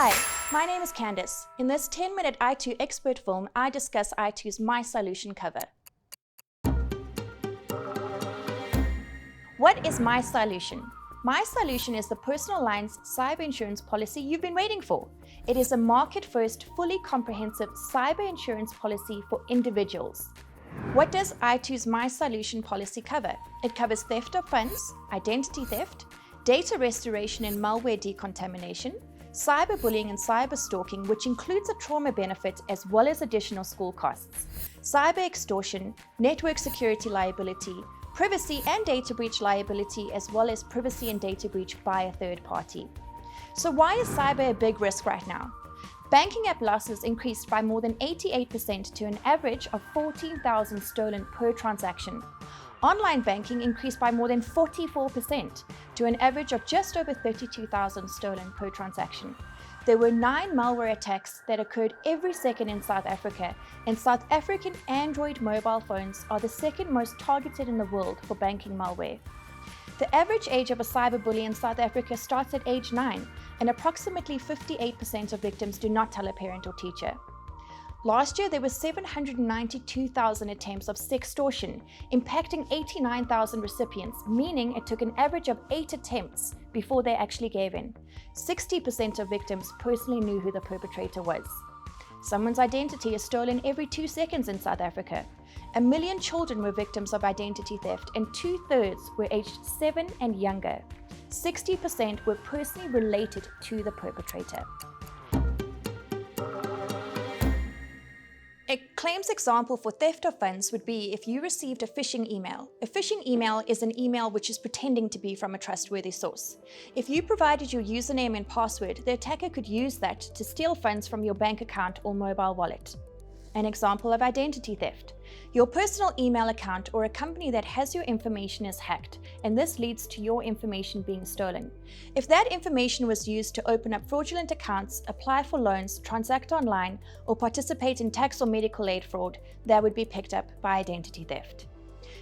Hi, my name is Candice. In this 10-minute iTOO expert film, I discuss iTOO's CYlution cover. What is CYlution? CYlution is the personal lines cyber insurance policy you've been waiting for. It is a market-first, fully comprehensive cyber insurance policy for individuals. What does iTOO's CYlution policy cover? It covers theft of funds, identity theft, data restoration and malware decontamination, cyberbullying and cyber stalking, which includes a trauma benefit as well as additional school costs, cyber extortion, network security liability, privacy and data breach liability, as well as privacy and data breach by a third party. So why is cyber a big risk right now? Banking app losses increased by more than 88% to an average of 14,000 stolen per transaction. Online banking increased by more than 44% to an average of just over 32,000 stolen per transaction. There were 9 malware attacks that occurred every second in South Africa, and South African Android mobile phones are the second most targeted in the world for banking malware. The average age of a cyberbully in South Africa starts at age 9, and approximately 58% of victims do not tell a parent or teacher. Last year, there were 792,000 attempts of sextortion, impacting 89,000 recipients, meaning it took an average of 8 attempts before they actually gave in. 60% of victims personally knew who the perpetrator was. Someone's identity is stolen every 2 seconds in South Africa. 1 million children were victims of identity theft, and 2/3 were aged 7 and younger. 60% were personally related to the perpetrator. A claims example for theft of funds would be if you received a phishing email. A phishing email is an email which is pretending to be from a trustworthy source. If you provided your username and password, the attacker could use that to steal funds from your bank account or mobile wallet. An example of identity theft. Your personal email account or a company that has your information is hacked, and this leads to your information being stolen. If that information was used to open up fraudulent accounts, apply for loans, transact online, or participate in tax or medical aid fraud, that would be picked up by identity theft.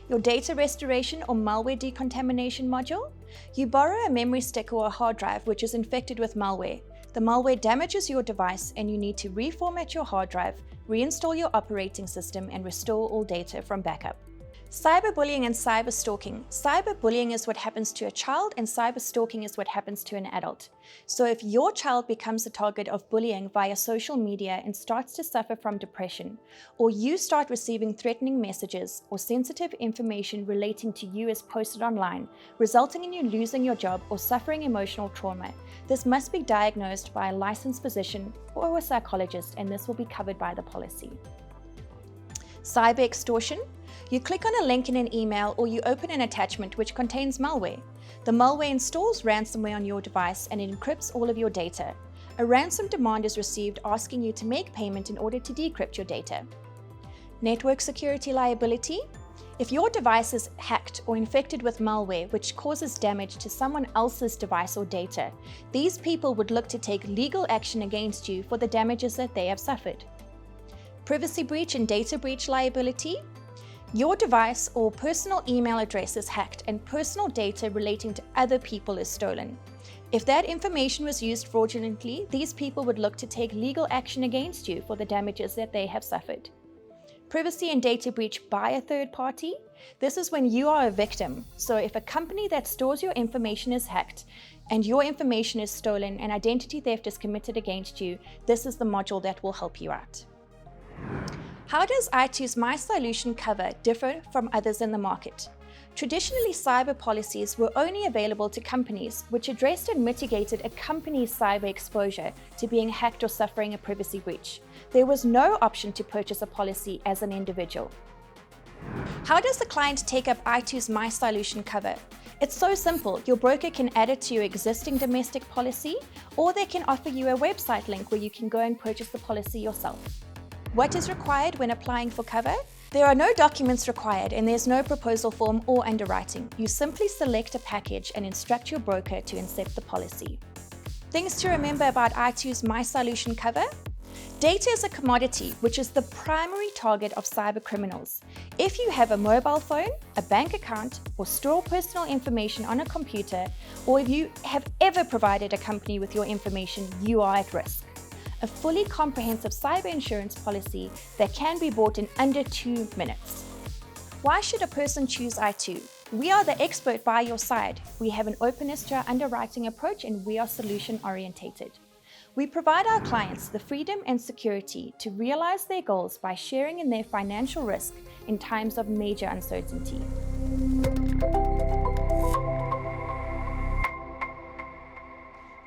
Your data restoration or malware decontamination module. You borrow a memory stick or a hard drive which is infected with malware. The malware damages your device and you need to reformat your hard drive, reinstall your operating system, and restore all data from backup. Cyberbullying and cyber stalking. Cyberbullying is what happens to a child, and cyber stalking is what happens to an adult. So if your child becomes the target of bullying via social media and starts to suffer from depression, or you start receiving threatening messages or sensitive information relating to you is posted online, resulting in you losing your job or suffering emotional trauma, this must be diagnosed by a licensed physician or a psychologist, and this will be covered by the policy. Cyber extortion. You click on a link in an email or you open an attachment which contains malware. The malware installs ransomware on your device and it encrypts all of your data. A ransom demand is received asking you to make payment in order to decrypt your data. Network security liability. If your device is hacked or infected with malware which causes damage to someone else's device or data, these people would look to take legal action against you for the damages that they have suffered. Privacy breach and data breach liability. Your device or personal email address is hacked and personal data relating to other people is stolen. If that information was used fraudulently, these people would look to take legal action against you for the damages that they have suffered. Privacy and data breach by a third party. This is when you are a victim. So if a company that stores your information is hacked and your information is stolen and identity theft is committed against you, this is the module that will help you out. How does iTOO's CYlution cover differ from others in the market? Traditionally, cyber policies were only available to companies which addressed and mitigated a company's cyber exposure to being hacked or suffering a privacy breach. There was no option to purchase a policy as an individual. How does the client take up iTOO's CYlution cover? It's so simple. Your broker can add it to your existing domestic policy, or they can offer you a website link where you can go and purchase the policy yourself. What is required when applying for cover? There are no documents required and there's no proposal form or underwriting. You simply select a package and instruct your broker to inset the policy. Things to remember about iTOO's CYlution cover. Data is a commodity, which is the primary target of cyber criminals. If you have a mobile phone, a bank account, or store personal information on a computer, or if you have ever provided a company with your information, you are at risk. A fully comprehensive cyber insurance policy that can be bought in under 2 minutes. Why should a person choose iTOO? We are the expert by your side. We have an openness to our underwriting approach, and we are solution orientated. We provide our clients the freedom and security to realize their goals by sharing in their financial risk in times of major uncertainty.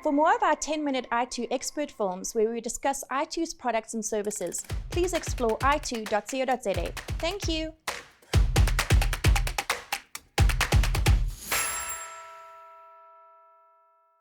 For more of our 10-minute iTOO expert films where we discuss iTOO's products and services, please explore itoo.co.za. Thank you.